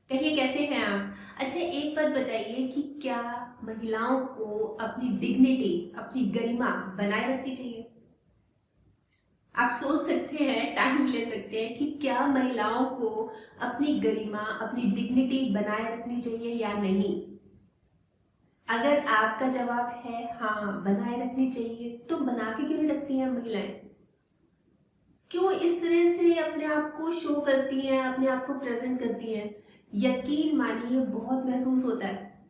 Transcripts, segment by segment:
कहिए कैसे हैं आप? अच्छा एक बात बताइए कि क्या महिलाओं को अपनी डिग्निटी, अपनी गरिमा बनाए रखनी चाहिए? आप सोच सकते हैं, टाइम ले सकते हैं कि क्या महिलाओं को अपनी गरिमा, अपनी डिग्निटी बनाए रखनी चाहिए या नहीं? अगर आपका जवाब है हाँ, बनाए रखनी चाहिए, तो बना के क्यों नहीं रखती हैं महिलाएं? क्यों इस तरह से अपने आप को शो करती हैं, अपने आप को प्रेजेंट करती हैं? यकीन मानिए बहुत महसूस होता है।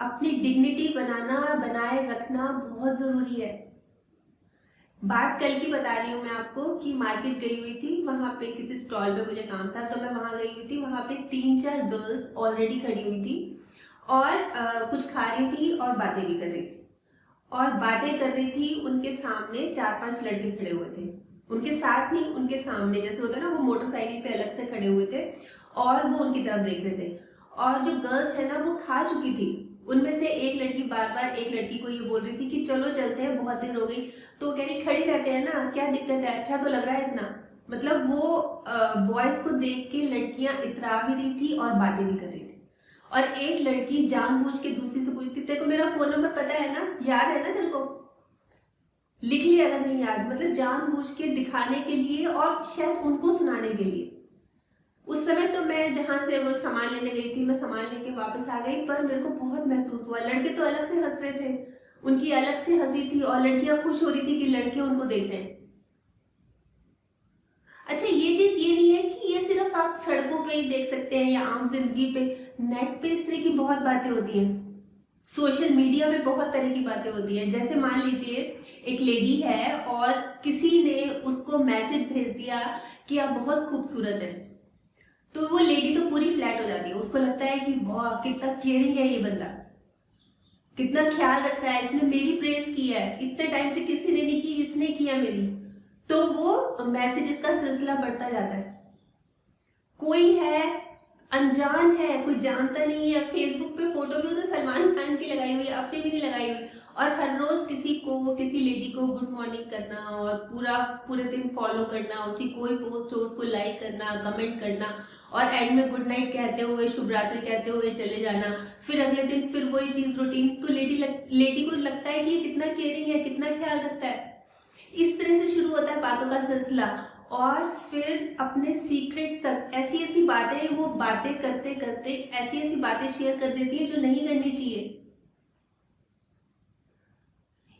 अपनी डिग्निटी बनाए रखना बहुत जरूरी है। बात कल की बता रही हूँ मैं आपको कि मार्केट गई हुई थी, वहां पे किसी स्टॉल पे मुझे काम था तो मैं वहां गई हुई थी। वहां पे 3-4 गर्ल्स ऑलरेडी खड़ी हुई थी और कुछ खा रही थी और बातें भी कर रही थी। और बातें कर रही थी, उनके सामने 4-5 लड़के खड़े हुए थे। उनके साथ नहीं, उनके सामने, जैसे होता है ना, वो मोटरसाइकिल पे अलग से खड़े हुए थे और वो उनकी तरफ देख रहे थे। और जो गर्ल्स है ना, वो खा चुकी थी। उनमें से एक लड़की बार बार एक लड़की को ये बोल रही थी कि चलो चलते हैं, बहुत देर हो गई। तो वो कह रही खड़ी रहते हैं ना, क्या दिक्कत है, अच्छा तो लग रहा है इतना। मतलब वो बॉयज को देख के लड़कियां इतरा भी रही थी और बातें भी कर रही थी। और एक लड़की जानबूझ के दूसरी से पूछती, तेरे को मेरा फोन नंबर पता है ना, याद है ना तेरे को, लिख लिया अगर नहीं याद। मतलब जानबूझ के दिखाने के लिए और शायद उनको सुनाने के लिए। उस समय तो मैं जहां से वो सामान लेने गई थी, मैं सामान लेके वापस आ गई, पर मेरे को बहुत महसूस हुआ। लड़के तो अलग से हंस रहे थे, उनकी अलग से हंसी थी, और लड़कियां खुश हो रही थी कि लड़के उनको देख रहे हैं। अच्छा ये चीज ये नहीं है कि ये सिर्फ आप सड़कों पे ही देख सकते हैं या आम जिंदगी पे। नेट पे इस तरह की बहुत बातें होती हैं। सोशल मीडिया में बहुत तरह की बातें होती हैं। जैसे मान लीजिए एक लेडी है और किसी ने उसको मैसेज भेज दिया कि आप बहुत खूबसूरत हैं, तो वो लेडी तो पूरी फ्लैट हो जाती है। उसको लगता है कि वाह कितना केयरिंग है ये बंदा, कितना ख्याल रख रहा है, इसने मेरी प्रेज की है, इतने टाइम से किसी ने नहीं की, इसने किया मेरी। तो वो मैसेजेस का सिलसिला बढ़ता जाता है। कोई है अनजान है, कोई जानता नहीं है, फेसबुक पे फोटो भी उसने सलमान खान की लगाई हुई है, अपनी भी नहीं लगाई हुई, और हर रोज किसी लेडी को गुड मॉर्निंग करना और पूरे दिन फॉलो करना, उसकी कोई पोस्ट हो उसको लाइक करना, कमेंट करना, और एंड में गुड नाइट कहते हुए, शुभ रात्रि कहते हुए चले जाना। फिर अगले दिन फिर वही चीज रूटीन। तो लेडी को लगता है कि ये कितना केयरिंग है, कितना ख्याल रखता है। इस तरह से शुरू होता है बातों का सिलसिला। और फिर अपने सीक्रेट्स तक, ऐसी ऐसी बातें वो बातें करते करते ऐसी ऐसी बातें शेयर कर देती है जो नहीं करनी चाहिए।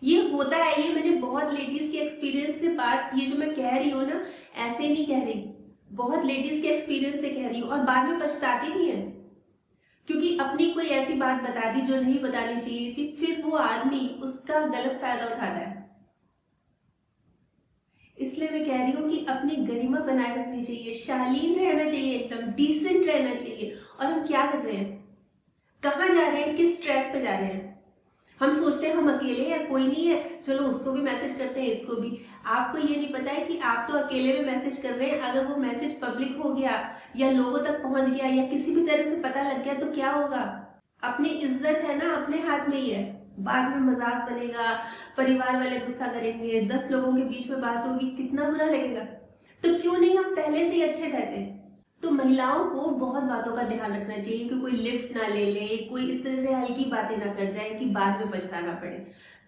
ये होता है, ये मैंने बहुत लेडीज के एक्सपीरियंस से बात, ये जो मैं कह रही हूँ ना, ऐसे नहीं कह रही, बहुत लेडीज के एक्सपीरियंस से कह रही हूँ, और बाद में पछताती नहीं है क्योंकि अपनी कोई ऐसी बात बता दी जो नहीं बतानी चाहिए थी। फिर वो आदमी उसका गलत फायदा उठाता है। इसलिए मैं कह रही हूँ कि अपनी गरिमा बनाए रखनी चाहिए, शालीन रहना चाहिए, एकदम डिसेंट रहना चाहिए। और हम क्या कर रहे हैं, कहाँ जा रहे हैं, किस ट्रैक पे जा रहे हैं? हम सोचते हैं हम अकेले हैं, कोई नहीं है, चलो उसको भी मैसेज करते हैं, इसको भी। आपको ये नहीं पता है कि आप तो अकेले में मैसेज कर रहे हैं, अगर वो मैसेज पब्लिक हो गया या लोगों तक पहुंच गया या किसी भी तरह से पता लग गया तो क्या होगा? अपनी इज्जत है ना, अपने हाथ में ही है। बाद में मजाक बनेगा, परिवार वाले गुस्सा करेंगे, 10 लोगों के बीच में बात होगी, कितना बुरा लगेगा। तो क्यों नहीं हम पहले से ही अच्छे रहते? तो महिलाओं को बहुत बातों का ध्यान रखना चाहिए कि कोई लिफ्ट ना ले ले, कोई इस तरह से हल्की बातें ना कर जाए कि बाद में पछताना पड़े।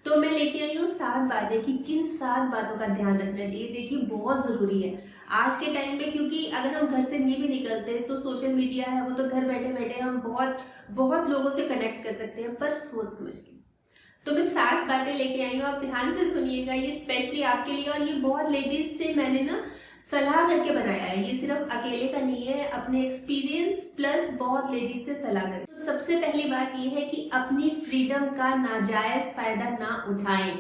तो मैं लेके आई हूँ 7 बातें कि किन 7 बातों का ध्यान रखना चाहिए। देखिए बहुत जरूरी है आज के टाइम में, क्योंकि अगर हम घर से नहीं भी निकलते तो सोशल मीडिया है, वो तो घर बैठे बैठे हम बहुत बहुत लोगों से कनेक्ट कर सकते हैं, पर सोच समझ के। तो मैं 7 बातें लेके आई हूँ, आप ध्यान से सुनिएगा, ये स्पेशली आपके लिए। और ये बहुत लेडीज से मैंने ना सलाह करके बनाया है, ये सिर्फ अकेले का नहीं है, अपने एक्सपीरियंस प्लस बहुत लेडीज से सलाह करके। तो सबसे पहली बात ये है कि अपनी फ्रीडम का नाजायज फायदा ना उठाएं।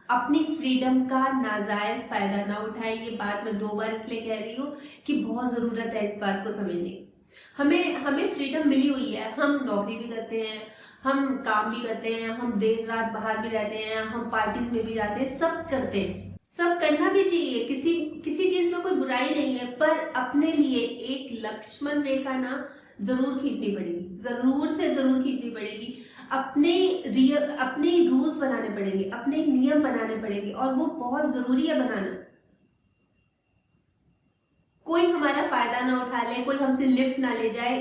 अपनी फ्रीडम का नाजायज फायदा ना उठाएं, ये बात मैं 2 बार इसलिए कह रही हूँ कि बहुत जरूरत है इस बात को समझने की। हमें हमें फ्रीडम मिली हुई है, हम नौकरी भी करते हैं, हम काम भी करते हैं, हम देर रात बाहर भी रहते हैं, हम पार्टीज में भी जाते हैं, सब करते हैं, सब करना भी चाहिए, किसी किसी चीज में कोई बुराई नहीं है। पर अपने लिए एक लक्ष्मण रेखा ना जरूर खींचनी पड़ेगी, जरूर से जरूर खींचनी पड़ेगी। अपने रूल्स बनाने पड़ेंगे, अपने नियम बनाने पड़ेंगे, और वो बहुत जरूरी है बनाना। कोई हमारा फायदा ना उठा ले, कोई हमसे लिफ्ट ना ले जाए,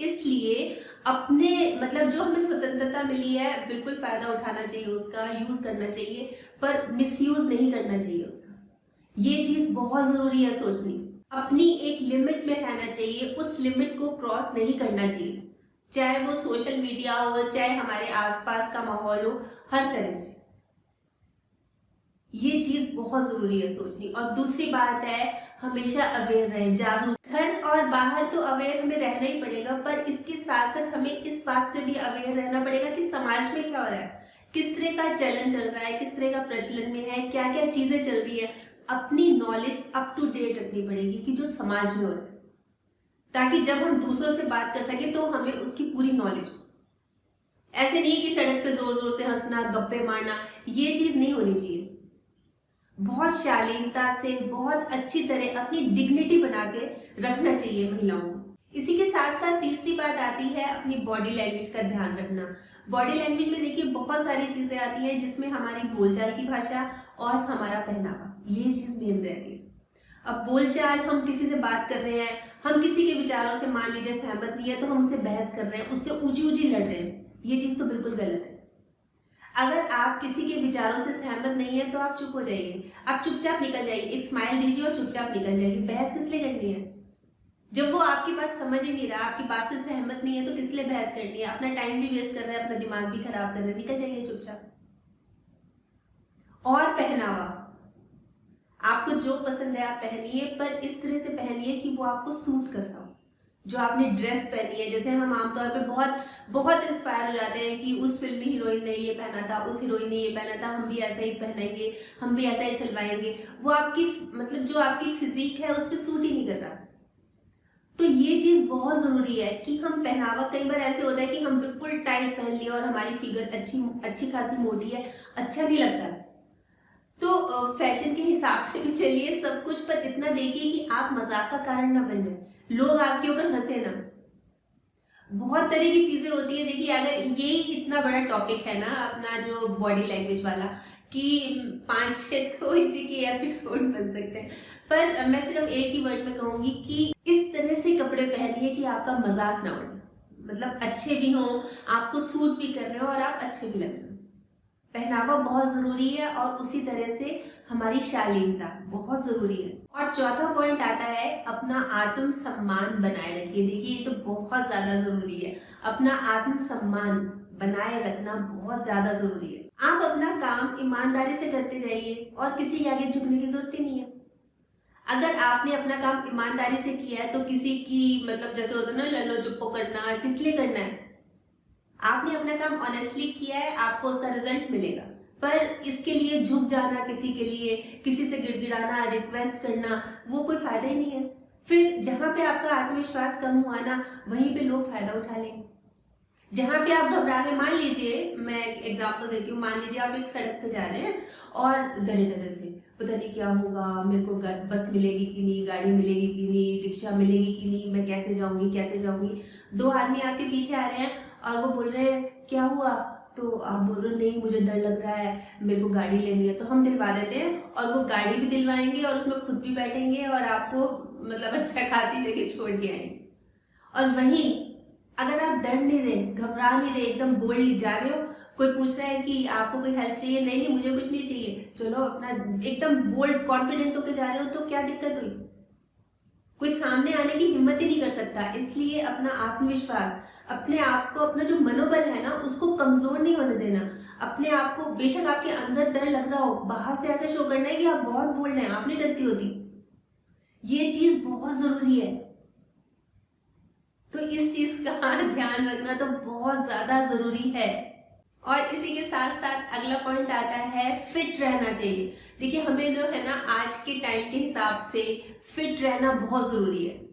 इसलिए अपने मतलब जो हमें स्वतंत्रता मिली है बिल्कुल फायदा उठाना चाहिए, उसका यूज करना चाहिए, पर मिसयूज नहीं करना चाहिए उसका। ये चीज बहुत जरूरी है सोचनी। अपनी एक लिमिट में रहना चाहिए, उस लिमिट को क्रॉस नहीं करना चाहिए, चाहे वो सोशल मीडिया हो, चाहे हमारे आसपास का माहौल हो, हर तरह से। ये चीज बहुत जरूरी है सोचनी। और दूसरी बात है, हमेशा अवेयर रहें, जागरूक। घर और बाहर तो अवेयर हमें रहना ही पड़ेगा, पर इसके साथ साथ हमें इस बात से भी अवेयर रहना पड़ेगा कि समाज में क्या हो रहा है, किस तरह का चलन चल रहा है, किस तरह का प्रचलन में है, क्या क्या चीजें चल रही है। अपनी नॉलेज अप टू डेट रखनी पड़ेगी कि जो समाज में हो रहा है, ताकि जब हम दूसरों से बात कर सके तो हमें उसकी पूरी नॉलेज हो। ऐसे नहीं कि सड़क पे जोर जोर से हंसना, गप्पे मारना, ये चीज नहीं होनी चाहिए। बहुत शालीनता से, बहुत अच्छी तरह अपनी डिग्निटी बना के रखना चाहिए महिलाओं को। इसी के साथ साथ तीसरी बात आती है अपनी बॉडी लैंग्वेज का ध्यान रखना। बॉडी लैंग्वेज में देखिए बहुत सारी चीजें आती हैं, जिसमें हमारी बोलचाल की भाषा और हमारा पहनावा, ये चीज मेन रहती है। अब बोलचाल, हम किसी से बात कर रहे हैं, हम किसी के विचारों से मान लीजिए सहमत नहीं है तो हम उससे बहस कर रहे हैं, उससे ऊंची ऊंची लड़ रहे हैं, ये चीज तो बिल्कुल गलत है। अगर आप किसी के विचारों से सहमत नहीं है तो आप चुप हो जाइए, आप चुपचाप निकल जाइए, एक स्माइल दीजिए और चुपचाप निकल जाइए। बहस किस लिए करनी है? जब वो आपकी बात समझ ही नहीं रहा, आपकी बात से सहमत नहीं है, तो किस लिए बहस करनी है? अपना टाइम भी वेस्ट कर रहे हैं, अपना दिमाग भी खराब कर रहे हैं, निकल जाइए चुपचाप। और पहनावा, आपको जो पसंद है आप पहनिए, पर इस तरह से पहनिए कि वो आपको सूट करता हो। जो आपने ड्रेस पहनी है, जैसे हम आमतौर पे बहुत बहुत इंस्पायर हो जाते हैं कि उस फिल्मी हीरोइन ने ये पहना था, उस हीरोइन ने ये पहना था, हम भी ऐसा ही पहनेंगे, हम भी ऐसा ही सिलवाएंगे। वो आपकी मतलब जो आपकी फिजिक है उस पर सूट ही नहीं कर रहा। तो ये चीज बहुत जरूरी है कि हम पहनावा, कई बार ऐसे होता है कि हम बिल्कुल टाइट पहन लिया और हमारी फिगर अच्छी खासी मोटी है, अच्छा नहीं लगता। तो फैशन के हिसाब से भी चलिए सब कुछ, पर इतना देखिए कि आप मजाक का कारण ना बन जाए, लोग आपके ऊपर हंसे ना। बहुत तरह की चीजें होती है। देखिए अगर यही इतना बड़ा टॉपिक है ना अपना जो बॉडी लैंग्वेज वाला, कि 5-6 तो इसी के एपिसोड बन सकते हैं, पर मैं सिर्फ एक ही वर्ड में कहूंगी कि इस तरह से कपड़े पहनिए कि आपका मजाक ना उड़े, मतलब अच्छे भी हो, आपको सूट भी कर रहे हो और आप अच्छे भी लग रहे हो। पहनावा बहुत जरूरी है, और उसी तरह से हमारी शालीनता बहुत जरूरी है। और चौथा पॉइंट आता है अपना आत्म सम्मान बनाए रखिए। देखिए ये तो बहुत ज्यादा जरूरी है, अपना आत्म सम्मान बनाए रखना बहुत ज्यादा जरूरी है। आप अपना काम ईमानदारी से करते जाइए और किसी के आगे झुकने की जरूरत ही नहीं है। अगर आपने अपना काम ईमानदारी से किया है तो किसी की मतलब जैसे होता है ना लल्लो चुप्पो करना, किस लिए करना है? आपने अपना काम ऑनेस्टली किया है, आपको उसका रिजल्ट मिलेगा। पर इसके लिए झुक जाना, किसी के लिए किसी से गिड़गिड़ाना, रिक्वेस्ट करना, वो कोई फायदा ही नहीं है। फिर जहां पे आपका आत्मविश्वास कम हुआ ना, वहीं पे लोग फायदा उठा लेंगे। जहां पे आप घबरा गए, मान लीजिए मैं एग्जांपल देती हूँ, मान लीजिए आप एक सड़क पे जा रहे हैं और डरे डरे से पता नहीं क्या होगा, मेरे को बस मिलेगी कि नहीं, गाड़ी मिलेगी कि नहीं, रिक्शा मिलेगी कि नहीं, मैं कैसे जाऊंगी कैसे जाऊंगी। 2 आदमी आपके पीछे आ रहे हैं और वो बोल रहे हैं क्या हुआ, तो आप बोल रहे हो नहीं मुझे डर लग रहा है, मेरे को गाड़ी लेनी है, तो हम दिलवा देते हैं और वो गाड़ी भी दिलवाएंगे और उसमें खुद भी बैठेंगे और आपको मतलब अच्छा खासी जगह छोड़ के आएंगे। और वहीं अगर आप डर नहीं रहे, घबरा नहीं रहे, एकदम बोल्डली जा रहे हो, कोई पूछ रहा है कि आपको कोई हेल्प चाहिए, नहीं नहीं मुझे कुछ नहीं चाहिए, चलो अपना एकदम बोल्ड कॉन्फिडेंट होकर जा रहे हो, तो क्या दिक्कत हुई? कोई सामने आने की हिम्मत ही नहीं कर सकता। इसलिए अपना आत्मविश्वास, अपने आप को, अपना जो मनोबल है ना उसको कमजोर नहीं होने देना। अपने आप को, बेशक आपके अंदर डर लग रहा हो, बाहर से ऐसा शो करना है कि आप बहुत बोल्ड हैं, आप नहीं डरती होती। ये चीज बहुत जरूरी है। तो इस चीज का ध्यान रखना तो बहुत ज्यादा जरूरी है। और इसी के साथ साथ अगला पॉइंट आता है फिट रहना चाहिए। देखिए हमें जो है ना आज के टाइम के हिसाब से फिट रहना बहुत जरूरी है।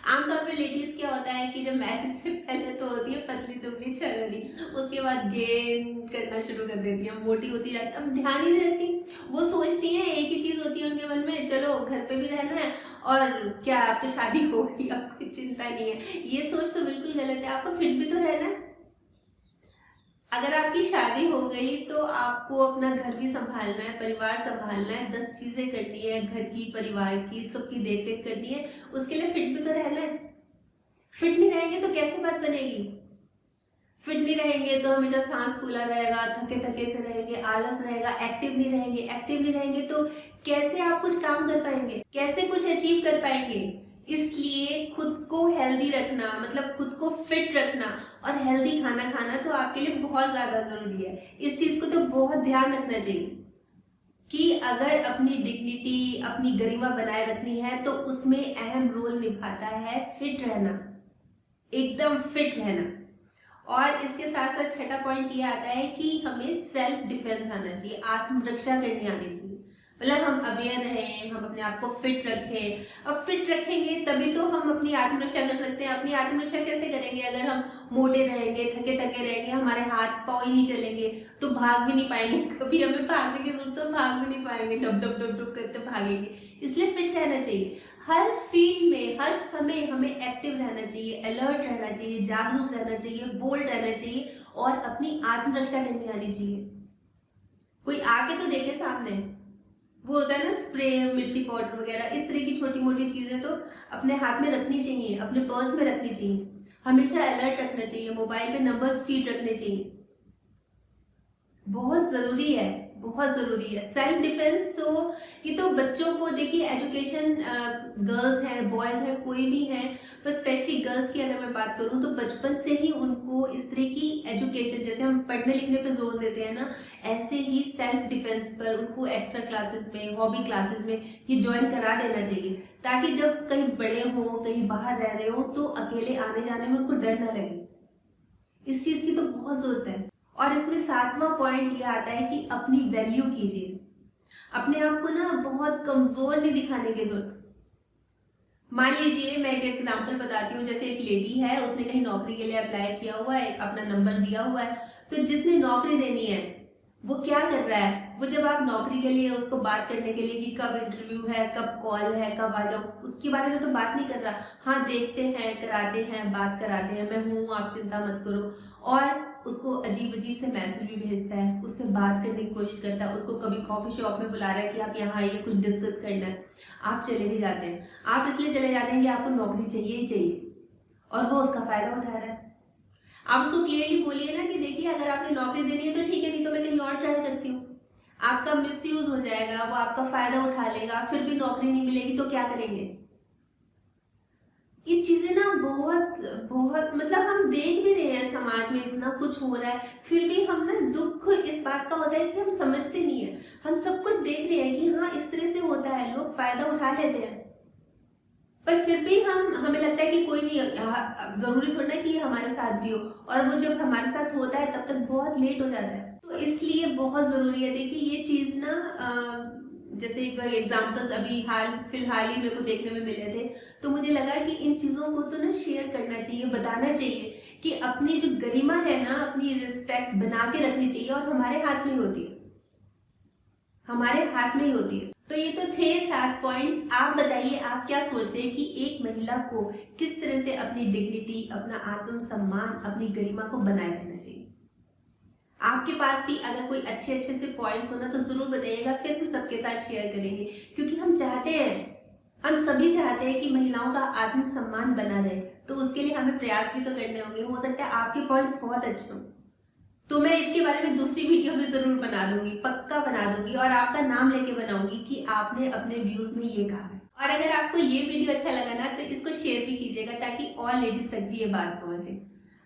आमतौर पे लेडीज क्या होता है कि जब मैरिज से पहले तो होती है पतली दुबली छरनी, उसके बाद गेन करना शुरू कर देती है, मोटी होती जाती, अब ध्यान ही नहीं रखती। वो सोचती है एक ही चीज होती है उनके मन में, चलो घर पे भी रहना है और क्या अब तो शादी हो गई, अब कोई चिंता नहीं है। ये सोच तो बिल्कुल गलत है, आपको फिट भी तो रहना है। अगर आपकी शादी हो गई तो आपको अपना घर भी संभालना है, परिवार संभालना है, 10 चीजें करनी है, घर की, परिवार की, सबकी देखरेख करनी है, उसके लिए फिट भी तो रहना है। फिट नहीं रहेंगे तो कैसे बात फिट नहीं रहेंगे तो हमेशा सांस फूला रहेगा, थके थके से रहेंगे, आलस रहेगा, एक्टिव नहीं रहेंगे। एक्टिव नहीं रहेंगे तो कैसे आप कुछ काम कर पाएंगे, कैसे कुछ अचीव कर पाएंगे। इसलिए खुद को हेल्दी रखना, मतलब खुद को फिट रखना और हेल्दी खाना खाना तो आपके लिए बहुत ज्यादा जरूरी है। इस चीज को तो बहुत ध्यान रखना चाहिए कि अगर अपनी डिग्निटी, अपनी गरिमा बनाए रखनी है तो उसमें अहम रोल निभाता है फिट रहना, एकदम फिट रहना। और इसके साथ साथ छठा पॉइंट ये आता है कि हमें सेल्फ डिफेंस आना चाहिए, आत्मरक्षा करनी आनी चाहिए। मतलब हम अवेयर रहें, हम अपने आप को फिट रखें। अब फिट रखेंगे तभी तो हम अपनी आत्मरक्षा कर सकते हैं। अपनी आत्मरक्षा कैसे करेंगे? अगर हम मोटे रहेंगे, थके थके रहेंगे, हमारे हाथ पांव ही नहीं चलेंगे तो भाग भी नहीं पाएंगे। कभी हमें भागने की जरूरत तो भाग भी नहीं पाएंगे, डब डब डब डब करते भागेंगे। इसलिए फिट रहना चाहिए। हर फील्ड में, हर समय हमें एक्टिव रहना चाहिए, अलर्ट रहना चाहिए, जागरूक रहना चाहिए, बोल्ड रहना चाहिए और अपनी आत्मरक्षा करनी आनी चाहिए। कोई आके तो देखे सामने, वो होता है ना स्प्रे, मिर्ची पाउडर वगैरह, इस तरह की छोटी मोटी चीजें तो अपने हाथ में रखनी चाहिए, अपने पर्स में रखनी चाहिए। हमेशा अलर्ट रखना चाहिए, मोबाइल पे नंबर्स फीड रखने चाहिए। बहुत जरूरी है, बहुत जरूरी है। सेल्फ डिफेंस तो ये तो बच्चों को देखिए, एजुकेशन, गर्ल्स हैं, बॉयज हैं, कोई भी है, पर स्पेशली गर्ल्स की अगर मैं बात करूं तो बचपन से ही उनको इस तरह की एजुकेशन, जैसे हम पढ़ने लिखने पे जोर देते हैं ना, ऐसे ही सेल्फ डिफेंस पर उनको एक्स्ट्रा क्लासेस में, हॉबी क्लासेस में ये ज्वाइन करा देना चाहिए, ताकि जब कहीं बड़े हों, कहीं बाहर रह रहे हो तो अकेले आने जाने में उनको डर ना लगे। इस चीज की तो बहुत जरूरत है। और इसमें सातवां पॉइंट ये आता है कि अपनी वैल्यू कीजिए। अपने आप को ना बहुत कमजोर नहीं दिखाने की जरूरत। मान लीजिए मैं एक एग्जांपल बताती हूँ, जैसे एक लेडी है, उसने कहीं नौकरी के लिए अप्लाई किया हुआ है, अपना नंबर दिया हुआ है, तो जिसने नौकरी देनी है वो क्या कर रहा है, वो जब आप नौकरी के लिए उसको बात करने के लिए कि कब इंटरव्यू है, कब कॉल है, कब आ जाओ, उसके बारे में तो बात नहीं कर रहा। हाँ, देखते हैं, कराते हैं, बात कराते हैं, मैं हूँ, आप चिंता मत करो, और उसको अजीब अजीब से मैसेज भी भेजता है, उससे बात करने की कोशिश करता है, उसको कभी कॉफी शॉप में बुला रहा है कि आप यहाँ आइए, कुछ डिस्कस करना है, आप चले भी जाते हैं। आप इसलिए चले जाते हैं कि आपको नौकरी चाहिए ही चाहिए, और वो उसका फायदा उठा रहा है। आप उसको क्लियरली बोलिए ना कि देखिए, अगर आपने नौकरी देनी है तो ठीक है, नहीं तो मैं कहीं और ट्राई करती हूँ। आपका मिसयूज हो जाएगा, वो आपका फायदा उठा लेगा, फिर भी नौकरी नहीं मिलेगी तो क्या करेंगे? ये चीजें ना बहुत बहुत, मतलब हम देख भी रहे हैं समाज में इतना कुछ हो रहा है, फिर भी हम ना, दुख इस बात का होता है कि हम समझते नहीं है। हम सब कुछ देख रहे हैं कि हाँ इस तरह से होता है, लोग फायदा उठा लेते हैं, पर फिर भी हमें लगता है कि कोई नहीं, जरूरी थोड़ा ना कि ये हमारे साथ भी हो, और वो जब हमारे साथ होता है तब तक बहुत लेट हो जाता है। तो इसलिए बहुत जरूरी है। देखिए ये चीज ना, जैसे एक एग्जांपल्स अभी फिलहाल ही मेरे को देखने में मिले थे, तो मुझे लगा कि इन चीजों को तो ना शेयर करना चाहिए, बताना चाहिए कि अपनी जो गरिमा है ना, अपनी रिस्पेक्ट बना के रखनी चाहिए, और हमारे हाथ में ही होती है, हमारे हाथ में ही होती है। तो ये तो थे 7 पॉइंट्स। आप बताइए, आप क्या सोचते हैं कि एक महिला को किस तरह से अपनी डिग्निटी, अपना आत्मसम्मान, अपनी गरिमा को बनाए रखना चाहिए? आपके पास भी अगर कोई अच्छे अच्छे से पॉइंट्स हो ना तो जरूर बताइएगा, फिर हम सबके साथ शेयर करेंगे, क्योंकि हम चाहते हैं, हम सभी चाहते हैं कि महिलाओं का आत्मसम्मान बना रहे, तो उसके लिए हमें प्रयास भी तो करने होंगे। हो सकता है आपके पॉइंट्स बहुत अच्छे हों, तो मैं इसके बारे में दूसरी वीडियो भी जरूर बना दूंगी, पक्का बना दूंगी, और आपका नाम लेके बनाऊंगी कि आपने अपने व्यूज में ये कहा है। और अगर आपको ये वीडियो अच्छा लगा ना तो इसको शेयर भी कीजिएगा, ताकि और लेडीज तक भी ये बात पहुंचे।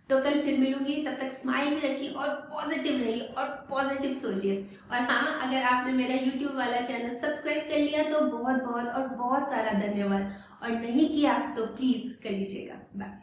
तो कल फिर मिलूंगी, तब तक स्माइल भी रखिए और पॉजिटिव रहिए और पॉजिटिव सोचिए। और हाँ, अगर आपने मेरा यूट्यूब वाला चैनल सब्सक्राइब कर लिया तो बहुत बहुत और बहुत सारा धन्यवाद, और नहीं किया तो प्लीज कर लीजिएगा। बाय।